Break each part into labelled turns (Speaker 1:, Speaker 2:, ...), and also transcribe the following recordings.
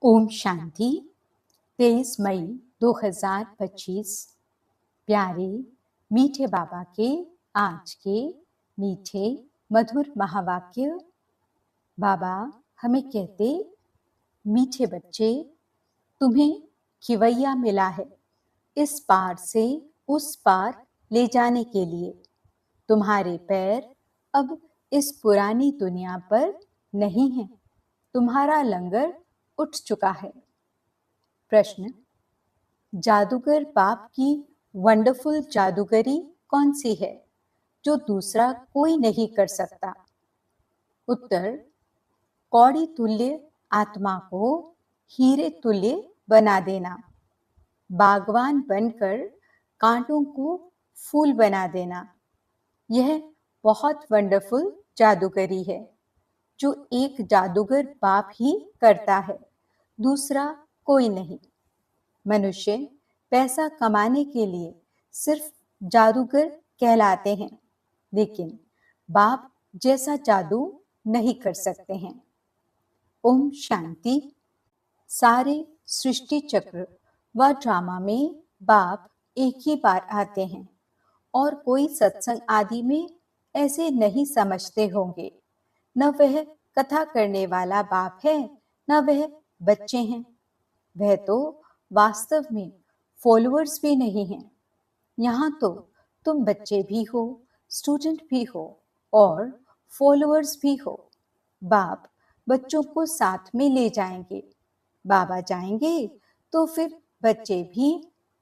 Speaker 1: ओम शांति। 23 मई 2025। प्यारे मीठे बाबा के आज के मीठे मधुर महावाक्य। बाबा हमें कहते, मीठे बच्चे, तुम्हें खिवैया मिला है इस पार से उस पार ले जाने के लिए। तुम्हारे पैर अब इस पुरानी दुनिया पर नहीं हैं। तुम्हारा लंगर उठ चुका है। प्रश्न: जादूगर बाप की वंडरफुल जादूगरी कौन सी है जो दूसरा कोई नहीं कर सकता? उत्तर: कौड़ी तुल्य आत्मा को हीरे तुल्य बना देना, बागवान बनकर कांटों को फूल बना देना। यह बहुत वंडरफुल जादूगरी है जो एक जादूगर बाप ही करता है, दूसरा कोई नहीं। मनुष्य पैसा कमाने के लिए सिर्फ जादूगर कहलाते हैं, लेकिन बाप जैसा जादू नहीं कर सकते हैं। ओम शांति। सारे सृष्टि चक्र व ड्रामा में बाप एक ही बार आते हैं और कोई सत्संग आदि में ऐसे नहीं समझते होंगे। न वह कथा करने वाला बाप है, न वह बच्चे हैं। वह तो वास्तव में फॉलोअर्स भी नहीं हैं। यहाँ तो तुम बच्चे भी हो, स्टूडेंट भी हो और फॉलोअर्स भी हो। बाप बच्चों को साथ में ले जाएंगे। बाबा जाएंगे तो फिर बच्चे भी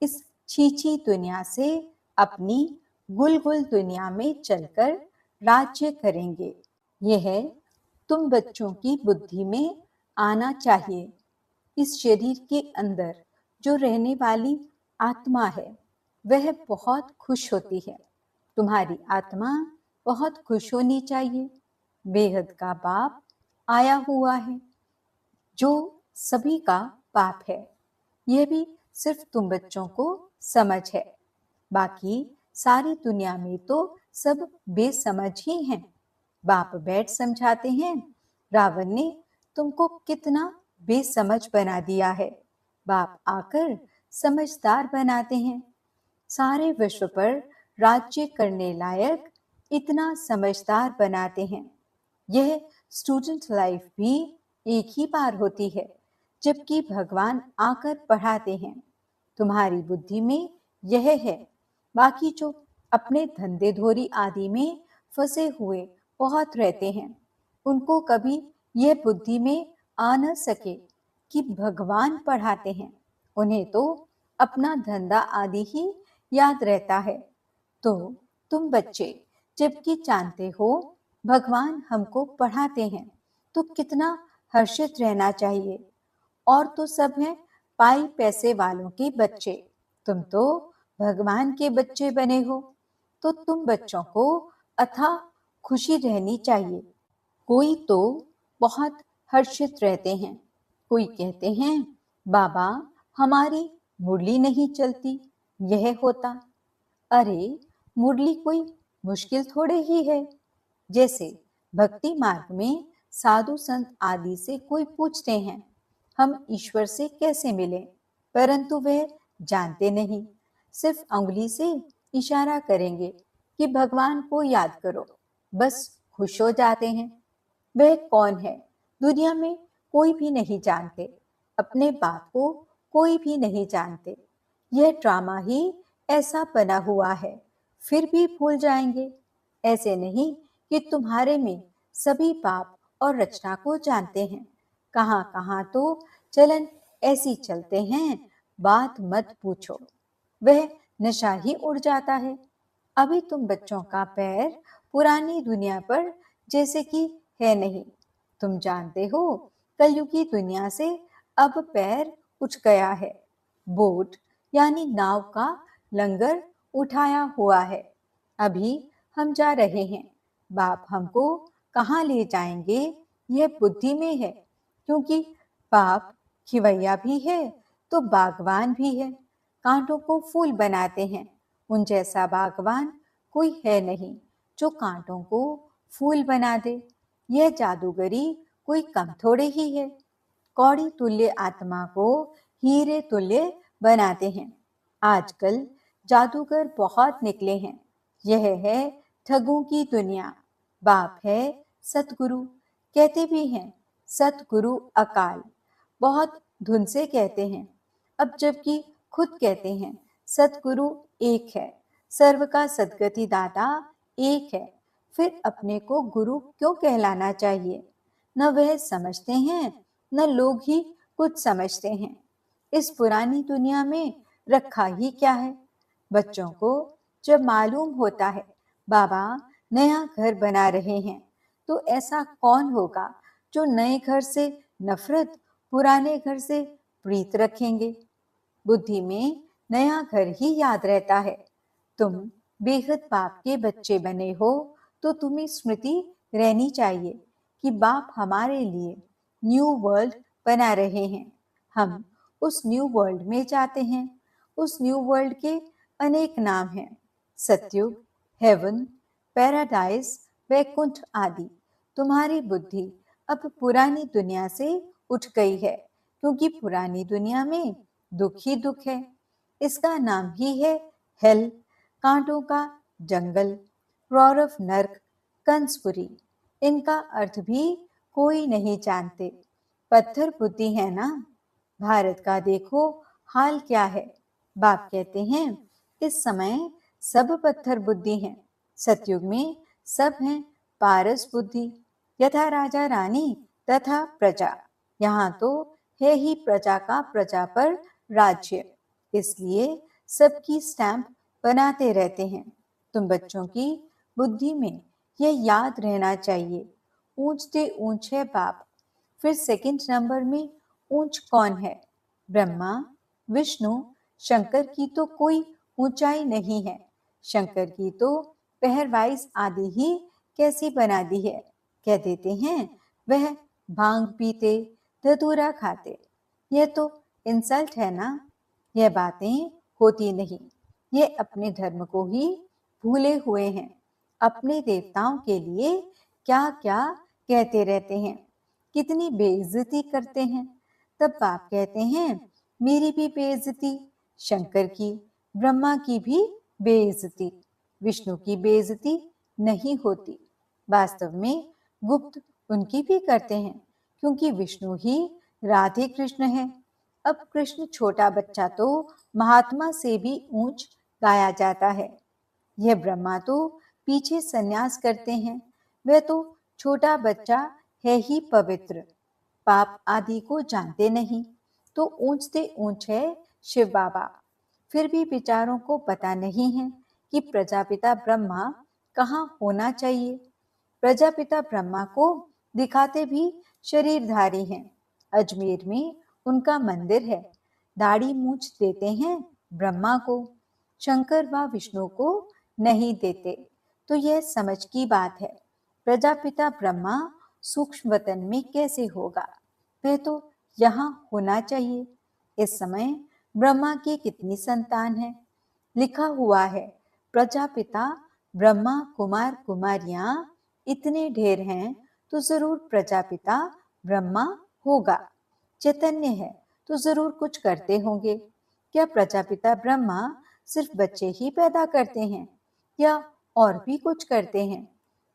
Speaker 1: इस छीछी दुनिया से अपनी गुलगुल दुनिया में चलकर राज्य करेंगे। यह तुम बच्चों की बुद्धि में आना चाहिए। इस शरीर के अंदर जो रहने वाली आत्मा है वह बहुत खुश होती है। तुम्हारी आत्मा बहुत खुश होनी चाहिए। बेहद का बाप आया हुआ है जो सभी का बाप है। यह भी सिर्फ तुम बच्चों को समझ है। बाकी सारी दुनिया में तो सब बेसमझ ही हैं। बाप बैठ समझाते हैं, रावण ने तुमको कितना बेसमझ बना दिया है। बाप आकर समझदार बनाते हैं। सारे विश्व पर राज्य करने लायक इतना समझदार बनाते हैं। यह स्टूडेंट लाइफ भी एक ही बार होती है, जबकि भगवान आकर पढ़ाते हैं। तुम्हारी बुद्धि में यह है। बाकी जो अपने धंधे धोरी आदि में फंसे हुए बहुत रहते हैं, उनको कभी यह बुद्धि में आ न सके कि भगवान पढ़ाते हैं। उन्हें तो अपना धंधा आदि ही याद रहता है। तो तुम बच्चे जबकि जानते हो भगवान हमको पढ़ाते हैं, तो कितना हर्षित रहना चाहिए। और तो सब हैं पाई पैसे वालों के बच्चे। तुम तो भगवान के बच्चे बने हो, तो तुम बच्चों को अथाह खुशी रहनी चाहिए। कोई तो बहुत हर्षित रहते हैं। कोई कहते हैं, बाबा हमारी मुरली नहीं चलती, यह होता। अरे मुरली कोई मुश्किल थोड़े ही है। जैसे भक्ति मार्ग में साधु संत आदि से कोई पूछते हैं, हम ईश्वर से कैसे मिलें, परंतु वह जानते नहीं। सिर्फ अंगुली से इशारा करेंगे कि भगवान को याद करो, बस खुश हो जाते हैं। वह कौन है दुनिया में कोई भी नहीं जानते। अपने बाप को कोई भी नहीं जानते। यह ड्रामा ही ऐसा बना हुआ है, फिर भी भूल जाएंगे। ऐसे नहीं कि तुम्हारे में सभी बाप और रचना को जानते हैं। कहाँ कहाँ तो चलन ऐसी चलते हैं, बात मत पूछो। वह नशा ही उड़ जाता है। अभी तुम बच्चों का पैर पुरानी दुनिया पर जैसे कि है नहीं। तुम जानते हो कलयुगी दुनिया से अब पैर उठ गया है। बोट यानी नाव का लंगर उठाया हुआ है। अभी हम जा रहे हैं। बाप हमको कहाँ ले जाएंगे यह बुद्धि में है, क्योंकि बाप खिवैया भी है तो बागवान भी है। कांटों को फूल बनाते हैं। उन जैसा बागवान कोई है नहीं जो कांटों को फूल बना दे। यह जादूगरी कोई कम थोड़े ही है। कौड़ी तुल्य आत्मा को हीरे तुल्य बनाते हैं। आजकल जादूगर बहुत निकले हैं। यह है ठगों की दुनिया। बाप है सतगुरु, कहते भी हैं सतगुरु अकाल। बहुत धुन से कहते हैं, अब जबकि खुद कहते हैं सतगुरु एक है, सर्व का सद्गति दाता एक है। फिर अपने को गुरु क्यों कहलाना चाहिए? न वह समझते हैं, न लोग ही कुछ समझते हैं। इस पुरानी दुनिया में रखा ही क्या है? बच्चों को जब मालूम होता है बाबा नया घर बना रहे हैं, तो ऐसा कौन होगा जो नए घर से नफरत, पुराने घर से प्रीत रखेंगे? बुद्धि में नया घर ही याद रहता है। तुम बेहद बाप के बच्चे बने हो तो तुम्हें स्मृति रहनी चाहिए कि बाप हमारे लिए न्यू वर्ल्ड बना रहे हैं। हम उस न्यू वर्ल्ड में जाते हैं। उस न्यू वर्ल्ड के अनेक नाम हैं, सतयुग, हेवन, पैराडाइज, वैकुंठ आदि। तुम्हारी बुद्धि अब पुरानी दुनिया से उठ गई है, क्योंकि पुरानी दुनिया में दुख ही दुख है। इसका नाम ही है हेल, कांटों का जंगल, रौरव नर्क, कंसपुरी। इनका अर्थ भी कोई नहीं जानते। पत्थर बुद्धि है ना। भारत का देखो हाल क्या है। बाप कहते हैं इस समय सब पत्थर बुद्धि हैं। सतयुग में सब हैं पारस बुद्धि, यथा राजा रानी तथा प्रजा। यहाँ तो है ही प्रजा का प्रजा पर राज्य, इसलिए सबकी स्टैंप बनाते रहते हैं। तुम बच्चों की बुद्धि में यह याद रहना चाहिए, ऊंचते ऊंच है बाप। फिर सेकंड नंबर में ऊंच कौन है? ब्रह्मा, विष्णु, शंकर की तो कोई ऊंचाई नहीं है। शंकर की तो पहरवाइज आदि ही कैसी बना दी है। कह देते हैं वह भांग पीते, धतूरा खाते। यह तो इंसल्ट है ना। यह बातें होती नहीं। ये अपने धर्म को ही भूले हुए हैं। अपने देवताओं के लिए क्या क्या कहते रहते हैं, कितनी बेइज्जती करते हैं। तब बाप कहते हैं मेरी भी बेइज्जती, शंकर की, ब्रह्मा की भी बेइज्जती, विष्णु की बेइज्जती नहीं होती। वास्तव में गुप्त उनकी भी करते हैं, क्योंकि विष्णु ही राधे कृष्ण है। अब कृष्ण छोटा बच्चा तो महात्मा से भी ऊंच गाया जाता है। यह ब्रह्मा तो पीछे संन्यास करते हैं। वह तो छोटा बच्चा है ही पवित्र, पाप आदि को जानते नहीं। तो ऊंचते ऊंच है शिव बाबा। फिर भी विचारों को पता नहीं है कि प्रजापिता ब्रह्मा कहाँ होना चाहिए। प्रजापिता ब्रह्मा को दिखाते भी शरीरधारी हैं। अजमेर में उनका मंदिर है। दाढ़ी मूछ देते हैं ब्रह्मा को, शंकर व विष्णु को नहीं देते। तो यह समझ की बात है। प्रजापिता ब्रह्मा सूक्ष्म वतन में कैसे होगा? वह तो यहाँ होना चाहिए। इस समय ब्रह्मा की कितनी संतान है? लिखा हुआ है प्रजापिता ब्रह्मा कुमार कुमारियां इतने ढेर हैं, तो जरूर प्रजापिता ब्रह्मा होगा। चैतन्य है तो जरूर कुछ करते होंगे। क्या प्रजापिता ब्रह्मा सिर्फ बच्चे ही पैदा करते हैं या और भी कुछ करते हैं?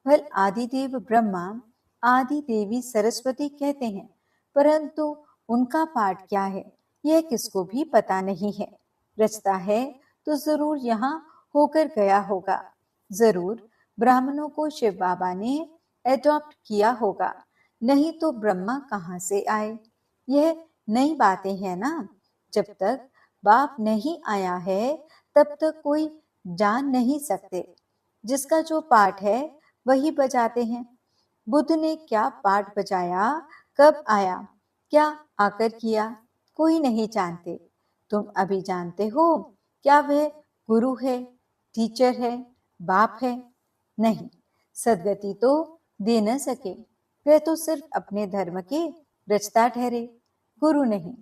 Speaker 1: भल आदिदेव ब्रह्मा आदि देवी सरस्वती कहते हैं, परंतु उनका पाठ क्या है यह किसको भी पता नहीं है। रचता है तो जरूर यहाँ होकर गया होगा। जरूर ब्राह्मणों को शिव बाबा ने एडॉप्ट किया होगा, नहीं तो ब्रह्मा कहाँ से आए? यह नई बातें हैं ना। जब तक बाप नहीं आया है तब तक कोई जान नहीं सकते। जिसका जो पाठ है वही बजाते हैं। बुद्ध ने क्या पाठ बजाया, कब आया, क्या आकर किया, कोई नहीं जानते। तुम अभी जानते हो क्या वह गुरु है, टीचर है, बाप है? नहीं, सदगति तो दे न सके। वह तो सिर्फ अपने धर्म के रचता ठहरे, गुरु नहीं।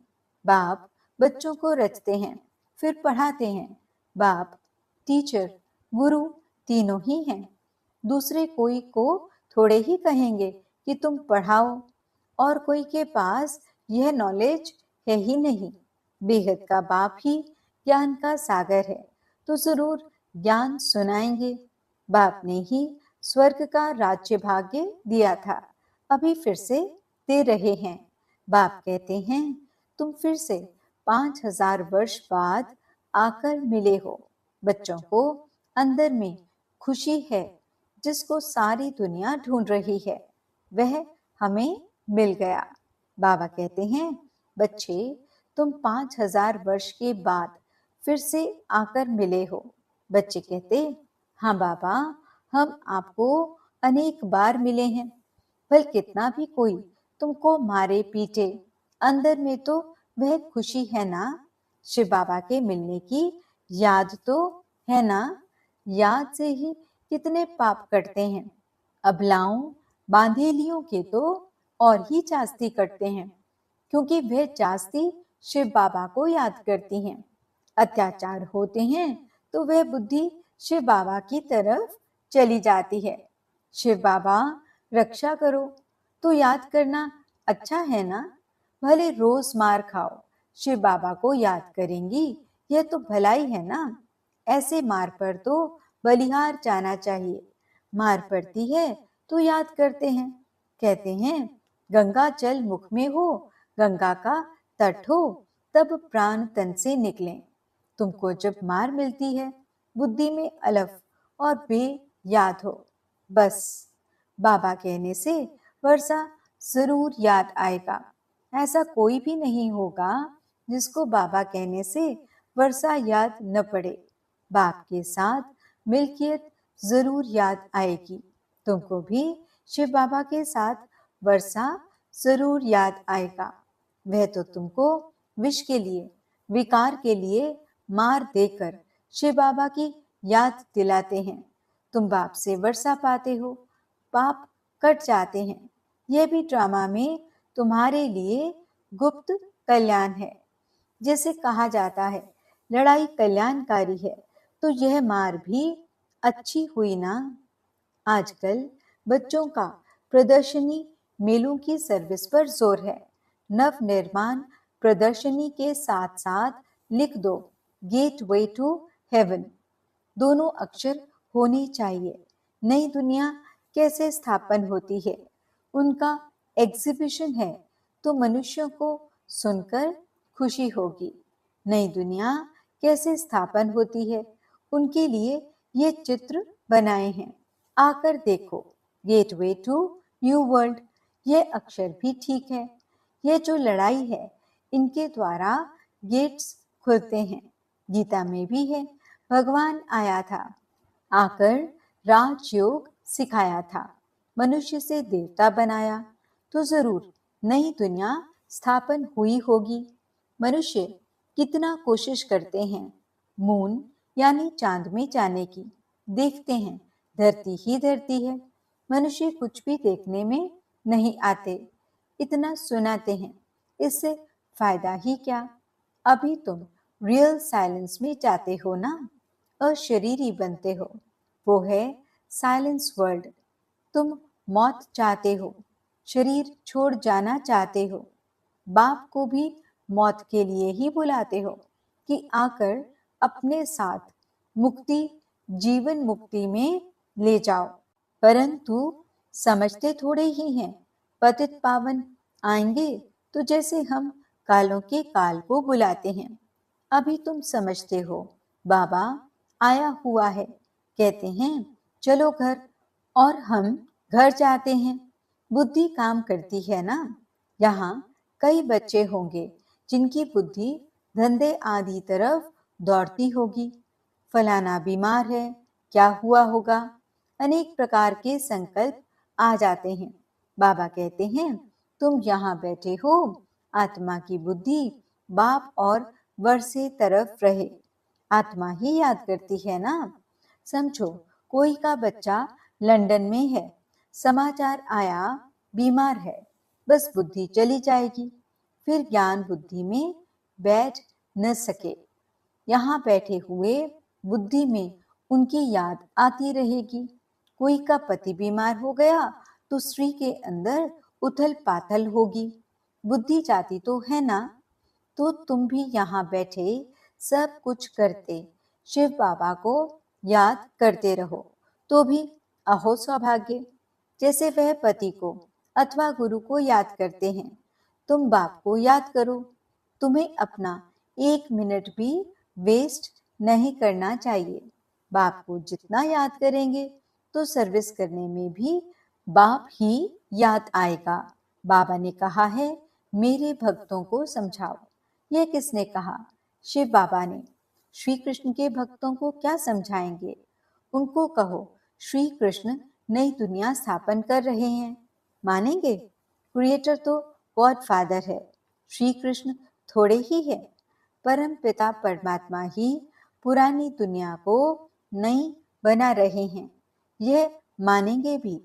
Speaker 1: बाप बच्चों को रचते हैं, फिर पढ़ाते हैं। बाप, टीचर, गुरु तीनों ही हैं। दूसरे कोई को थोड़े ही कहेंगे कि तुम पढ़ाओ, और कोई के पास यह नॉलेज है ही नहीं। बेहद का बाप ही ज्ञान का सागर है, तो जरूर ज्ञान सुनाएंगे। बाप ने ही स्वर्ग का राज्य भाग्य दिया था, अभी फिर से दे रहे हैं। बाप कहते हैं तुम फिर से 5000 वर्ष बाद आकर मिले हो। बच्चों को अंदर में खुशी है, जिसको सारी दुनिया ढूंढ रही है, वह हमें मिल गया। बाबा कहते हैं बच्चे तुम 5000 वर्ष के बाद फिर से आकर मिले हो। बच्चे कहते हाँ बाबा, हम आपको अनेक बार मिले हैं। भल कितना भी कोई तुमको मारे पीटे, अंदर में तो वह खुशी है ना। शिव बाबा के मिलने की याद तो है ना। याद से ही कितने पाप कटते हैं। अबलाओं बांधेलियों के तो और ही जास्ती कटते हैं, क्योंकि वह जास्ती शिव बाबा को याद करती हैं। अत्याचार होते हैं तो वह बुद्धि शिव बाबा की तरफ चली जाती है। शिव बाबा रक्षा करो तो याद करना अच्छा है ना। भले रोज मार खाओ, शिव बाबा को याद करेंगी, यह तो भलाई है ना। ऐसे मार पर तो बलिहार जाना चाहिए। मार पड़ती है तो याद करते हैं। कहते हैं गंगा जल मुख में हो, गंगा का तट हो, तब प्राण तन से निकले। तुमको जब मार मिलती है, बुद्धि में अलफ और बे याद हो, बस बाबा कहने से वर्षा जरूर याद आएगा। ऐसा कोई भी नहीं होगा जिसको बाबा कहने से वर्षा याद न पड़े। बाप के साथ मिल्कियत जरूर याद आएगी। तुमको भी शिव बाबा के साथ वर्षा जरूर याद आएगा। वह तो तुमको विष के लिए, विकार के लिए मार देकर शिव बाबा की याद दिलाते हैं। तुम बाप से वर्षा पाते हो, पाप कट जाते हैं। यह भी ड्रामा में तुम्हारे लिए गुप्त कल्याण है। जैसे कहा जाता है लड़ाई कल्याणकारी है, तो यह मार भी अच्छी हुई ना। आजकल बच्चों का प्रदर्शनी मेलों की सर्विस पर जोर है। नव निर्माण प्रदर्शनी के साथ साथ लिख दो गेट वे टू हेवन। दोनों अक्षर होने चाहिए। नई दुनिया कैसे स्थापन होती है, उनका एग्जीबिशन है, तो मनुष्यों को सुनकर खुशी होगी। नई दुनिया कैसे स्थापन होती है, उनके लिए ये चित्र बनाए हैं। आकर देखो गेटवे टू न्यू वर्ल्ड। ये अक्षर भी ठीक है। ये जो लड़ाई है, इनके द्वारा गेट्स खुलते हैं। गीता में भी है भगवान आया था, आकर राजयोग सिखाया था, मनुष्य से देवता बनाया, तो जरूर नई दुनिया स्थापन हुई होगी। मनुष्य कितना कोशिश करते हैं मून यानी चांद में जाने की, देखते हैं धरती ही धरती है। मनुष्य कुछ भी देखने में नहीं आते। इतना सुनाते हैं, इससे फायदा ही क्या। अभी तुम रियल साइलेंस में जाते हो ना, अशरीरी बनते हो। वो है साइलेंस वर्ल्ड। तुम मौत चाहते हो, शरीर छोड़ जाना चाहते हो। बाप को भी मौत के लिए ही बुलाते हो कि आकर अपने साथ मुक्ति, जीवन मुक्ति में ले जाओ। परंतु समझते थोड़े ही हैं। पतित पावन आएंगे तो जैसे हम कालों के काल को बुलाते हैं। अभी तुम समझते हो बाबा आया हुआ है, कहते हैं चलो घर, और हम घर जाते हैं। बुद्धि काम करती है ना। यहाँ कई बच्चे होंगे जिनकी बुद्धि धंधे आदि तरफ दौड़ती होगी। फलाना बीमार है, क्या हुआ होगा, अनेक प्रकार के संकल्प आ जाते हैं। बाबा कहते हैं तुम यहाँ बैठे हो, आत्मा की बुद्धि बाप और वर्षे तरफ रहे। आत्मा ही याद करती है ना। समझो कोई का बच्चा लंदन में है, समाचार आया बीमार है, बस बुद्धि चली जाएगी, फिर ज्ञान बुद्धि में बैठ न सके। यहाँ बैठे हुए बुद्धि में उनकी याद आती रहेगी। कोई का पति बीमार हो गया तो स्त्री के अंदर उथल पाथल होगी। बुद्धि जाती तो है ना, तो तुम भी यहाँ बैठे सब कुछ करते शिव बाबा को याद करते रहो तो भी अहो सौभाग्य। जैसे वह पति को अथवा गुरु को याद करते हैं, तुम बाप को याद करो। तुम्हें अपना 1 मिनट भी वेस्ट नहीं करना चाहिए। बाप को जितना याद करेंगे तो सर्विस करने में भी बाप ही याद आएगा। बाबा ने कहा है, मेरे भक्तों को समझाओ। यह किसने कहा? शिव बाबा ने। श्री कृष्ण के भक्तों को क्या समझाएंगे? उनको कहो श्री कृष्ण नई दुनिया स्थापन कर रहे हैं। मानेंगे? क्रिएटर तो गॉड फादर है, श्री कृष्ण थोड़े ही है। परम पिता परमात्मा ही पुरानी दुनिया को नई बना रहे हैं। यह मानेंगे भी।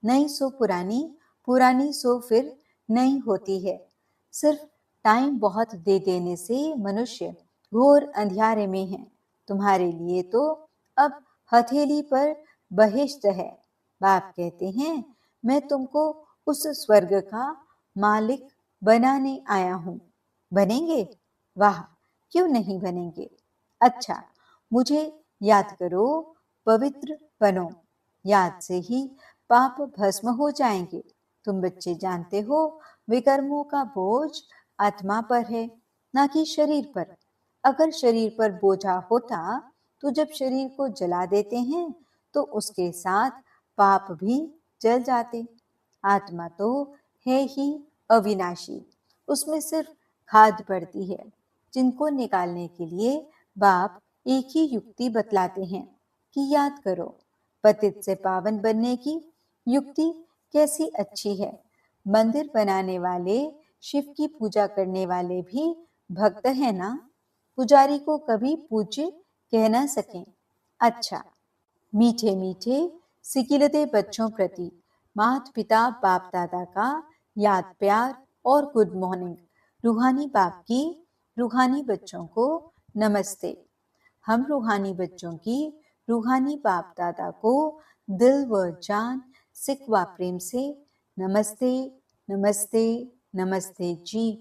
Speaker 1: नई सो पुरानी, पुरानी सो फिर नई होती है। सिर्फ टाइम बहुत दे देने से मनुष्य घोर अंधियारे में है। तुम्हारे लिए तो अब हथेली पर बहिश्त है। बाप कहते हैं, मैं तुमको उस स्वर्ग का मालिक बनाने आया हूं। बनेंगे? वाह, क्यों नहीं बनेंगे। अच्छा, मुझे याद करो, पवित्र बनो। याद से ही पाप भस्म हो जाएंगे। तुम बच्चे जानते हो, विकर्मों का बोझ आत्मा पर है, ना कि शरीर पर। अगर शरीर पर बोझा होता तो जब शरीर को जला देते हैं तो उसके साथ पाप भी जल जाते। आत्मा तो है ही अविनाशी, उसमें सिर्फ खाद पड़ती है। जिनको निकालने के लिए बाप एक ही युक्ति बतलाते हैं कि याद करो। पतित से पावन बनने की युक्ति कैसी अच्छी है। मंदिर बनाने वाले, शिव की पूजा करने वाले भी भक्त है ना। पुजारी को कभी पूज्य कह न सकें। अच्छा, मीठे मीठे सिकिलते बच्चों प्रति माता पिता बाप दादा का याद प्यार और गुड मॉर्निंग। रूहानी बाप की रूहानी बच्चों को नमस्ते। हम रूहानी बच्चों की रूहानी बाप दादा को दिल व जान, सिक व प्रेम से नमस्ते, नमस्ते, नमस्ते जी।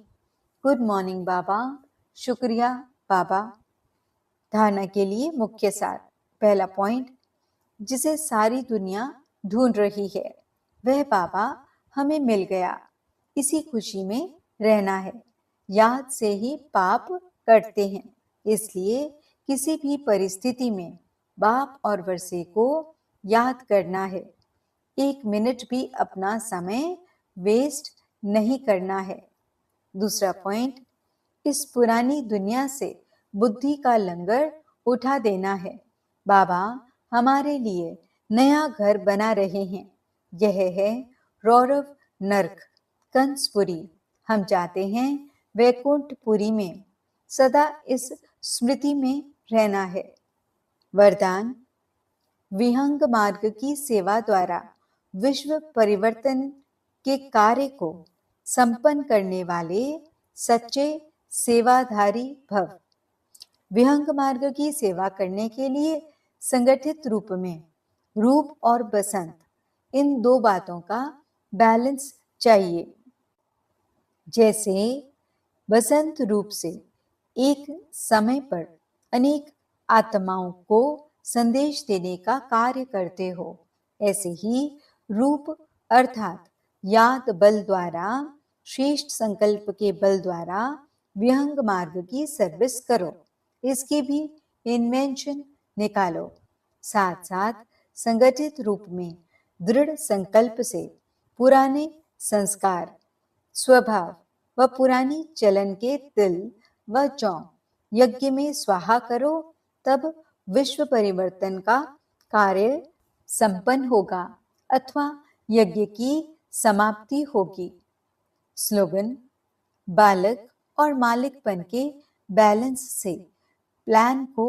Speaker 1: गुड मॉर्निंग बाबा। शुक्रिया बाबा। धारणा के लिए मुख्य सार। पहला पॉइंट, जिसे सारी दुनिया ढूंढ रही है वह बाबा हमें मिल गया। इसी खुशी में रहना है। याद से ही पाप कटते हैं, इसलिए किसी भी परिस्थिति में बाप और वर्षे को याद करना है। 1 मिनट भी अपना समय वेस्ट नहीं करना है। दूसरा पॉइंट, इस पुरानी दुनिया से बुद्धि का लंगर उठा देना है। बाबा हमारे लिए नया घर बना रहे हैं। यह है रौरव नर्क, कंसपुरी। हम जाते हैं वैकुंठपुरी में। सदा इस स्मृति में रहना है। वरदान, विहंग मार्ग की सेवा द्वारा विश्व परिवर्तन के कार्य को संपन्न करने वाले सच्चे सेवाधारी भव। विहंग मार्ग की सेवा करने के लिए संगठित रूप में रूप और बसंत, इन दो बातों का बैलेंस चाहिए। जैसे बसंत रूप से एक समय पर अनेक आत्माओं को संदेश देने का कार्य करते हो, ऐसे ही रूप अर्थात याद बल द्वारा, श्रेष्ठ संकल्प के बल द्वारा विहंग मार्ग की सर्विस करो। इसकी भी इन्वेंशन निकालो। साथ साथ संगठित रूप में दृढ़ संकल्प से पुराने संस्कार, स्वभाव व पुरानी चलन के तिल व जौ यज्ञ में स्वाहा करो। तब विश्व परिवर्तन का कार्य संपन्न होगा अथवा यज्ञ की समाप्ति होगी। स्लोगन, बालक और मालिकपन के बैलेंस से प्लान को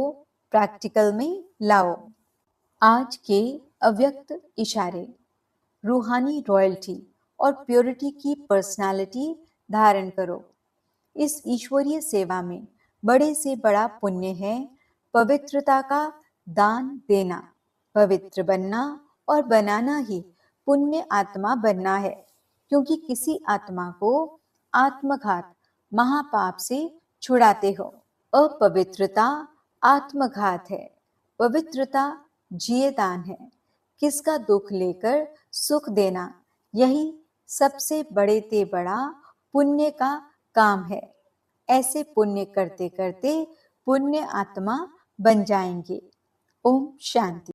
Speaker 1: प्रैक्टिकल में लाओ। आज के अव्यक्त इशारे, रूहानी रॉयल्टी और प्योरिटी की पर्सनालिटी धारण करो। इस ईश्वरीय सेवा में बड़े से बड़ा पुण्य है पवित्रता का दान देना। पवित्र बनना और बनाना ही पुण्य आत्मा बनना है, क्योंकि किसी आत्मा को आत्मघात महापाप से छुड़ाते हो। अपवित्रता आत्मघात है, पवित्रता जिये दान है। किसका दुख लेकर सुख देना, यही सबसे बड़े ते बड़ा पुण्य का काम है। ऐसे पुण्य करते करते पुण्य आत्मा बन जाएंगे। ओम शांति।